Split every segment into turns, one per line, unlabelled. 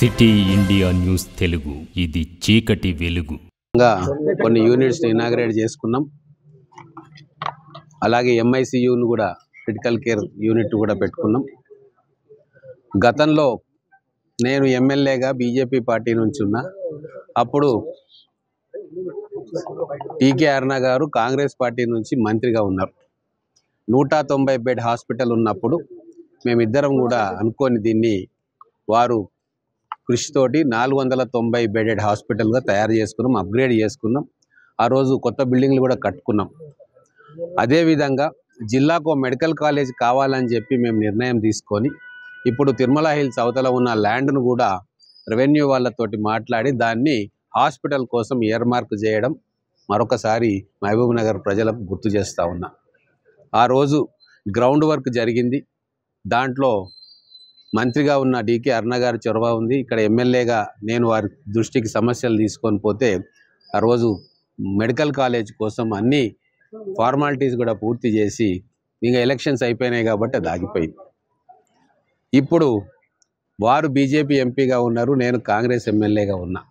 City India news Telugu, ఇది చీకటి వెలుగు.
కొన్ని యూనిట్స్ ఇనాగ్రేట్ చేసుకున్నాం. అలాగే ఎంఐసియును కూడా, క్రిటికల్ కేర్ యూనిట్ కూడా పెట్టుకున్నాం. గతంలో నేను ఎమ్మెల్యేగా బీజేపీ పార్టీ నుంచి ఉన్నా. అప్పుడు టీకే అరుణ గారు కాంగ్రెస్ పార్టీ నుంచి మంత్రిగా ఉన్నారు. 190 బెడ్ హాస్పిటల్ ఉన్నప్పుడు మేమిద్దరం కూడా అనుకొని దీన్ని వారు కృషితోటి 490 బెడెడ్ హాస్పిటల్గా తయారు చేసుకున్నాం, అప్గ్రేడ్ చేసుకున్నాం. ఆ రోజు కొత్త బిల్డింగ్లు కూడా కట్టుకున్నాం. అదేవిధంగా జిల్లాకు మెడికల్ కాలేజ్ కావాలని చెప్పి మేము నిర్ణయం తీసుకొని ఇప్పుడు తిరుమల హిల్స్ అవతల ఉన్న ల్యాండ్ను కూడా రెవెన్యూ వాళ్ళతోటి మాట్లాడి దాన్ని హాస్పిటల్ కోసం ఇయర్ మార్క్ చేయడం మరొకసారి మహబూబ్ నగర్ ప్రజలకు గుర్తు చేస్తూ ఉన్నా. ఆ రోజు గ్రౌండ్ వర్క్ జరిగింది. దాంట్లో మంత్రిగా ఉన్న డీకే అరుణ గారి చొరవ ఉంది. ఇక్కడ ఎమ్మెల్యేగా నేను వారి దృష్టికి సమస్యలు తీసుకొని పోతే ఆ రోజు మెడికల్ కాలేజ్ కోసం అన్ని ఫార్మాలిటీస్ కూడా పూర్తి చేసి ఇంకా ఎలక్షన్స్ అయిపోయినాయి కాబట్టి అది ఆగిపోయింది. ఇప్పుడు వారు బీజేపీ ఎంపీగా ఉన్నారు, నేను కాంగ్రెస్ ఎమ్మెల్యేగా ఉన్నా.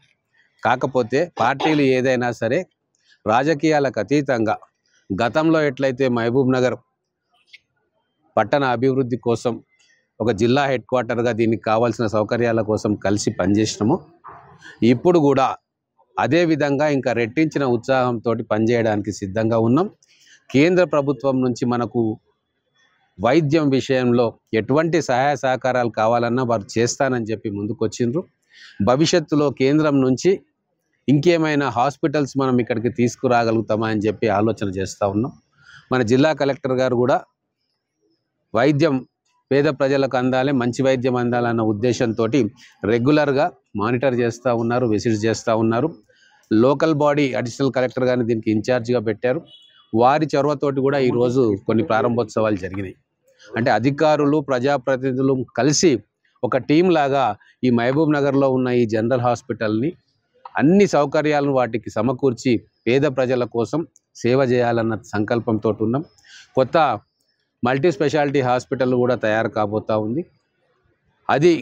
కాకపోతే పార్టీలు ఏదైనా సరే రాజకీయాలకు అతీతంగా గతంలో ఎట్లయితే మహబూబ్ నగర్ పట్టణ అభివృద్ధి కోసం ఒక జిల్లా హెడ్ క్వార్టర్గా దీనికి కావాల్సిన సౌకర్యాల కోసం కలిసి పనిచేసినాము, ఇప్పుడు కూడా అదే విధంగా ఇంకా రెట్టించిన ఉత్సాహంతో పనిచేయడానికి సిద్ధంగా ఉన్నాం. కేంద్ర ప్రభుత్వం నుంచి మనకు వైద్యం విషయంలో ఎటువంటి సహాయ సహకారాలు కావాలన్నా వారు చేస్తానని చెప్పి ముందుకొచ్చిండ్రు. భవిష్యత్తులో కేంద్రం నుంచి ఇంకేమైనా హాస్పిటల్స్ మనం ఇక్కడికి తీసుకురాగలుగుతామా అని చెప్పి ఆలోచన చేస్తూ ఉన్నాం. మన జిల్లా కలెక్టర్ గారు కూడా వైద్యం పేద ప్రజలకు అందాలి, మంచి వైద్యం అందాలన్న ఉద్దేశంతో రెగ్యులర్గా మానిటర్ చేస్తూ ఉన్నారు, విజిట్ చేస్తూ ఉన్నారు. లోకల్ బాడీ అడిషనల్ కలెక్టర్ గారిని దీనికి ఇన్ఛార్జిగా పెట్టారు. వారి చొరవతోటి కూడా ఈరోజు కొన్ని ప్రారంభోత్సవాలు జరిగినాయి. అంటే అధికారులు ప్రజాప్రతినిధులు కలిసి ఒక టీం లాగా ఈ మహబూబ్ నగర్లో ఉన్న ఈ జనరల్ హాస్పిటల్ని అన్ని సౌకర్యాలను వాటికి సమకూర్చి పేద ప్రజల కోసం సేవ చేయాలన్న సంకల్పంతో ఉన్నాం. కొత్త మల్టీ స్పెషాలిటీ హాస్పిటల్ కూడా తయారు కాబోతూ ఉంది. అది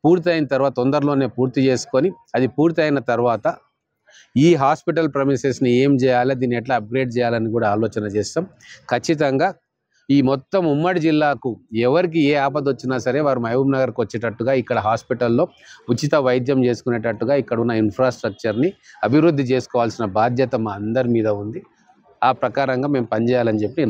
పూర్తయిన తర్వాత తొందరలోనే పూర్తి చేసుకొని అది పూర్తయిన తర్వాత ఈ హాస్పిటల్ ప్రెమిసెస్ని ఏం చేయాలి, దీన్ని ఎట్లా అప్గ్రేడ్ చేయాలని కూడా ఆలోచన చేస్తాం. ఖచ్చితంగా ఈ మొత్తం ఉమ్మడి జిల్లాకు ఎవరికి ఏ ఆపద వచ్చినా సరే వారు మహబూబ్ నగర్కి వచ్చేటట్టుగా ఇక్కడ హాస్పిటల్లో ఉచిత వైద్యం చేసుకునేటట్టుగా ఇక్కడ ఉన్న ఇన్ఫ్రాస్ట్రక్చర్ని అభివృద్ధి చేసుకోవాల్సిన బాధ్యత మా అందరి మీద ఉంది. ఆ ప్రకారంగా మేము పనిచేయాలని చెప్పి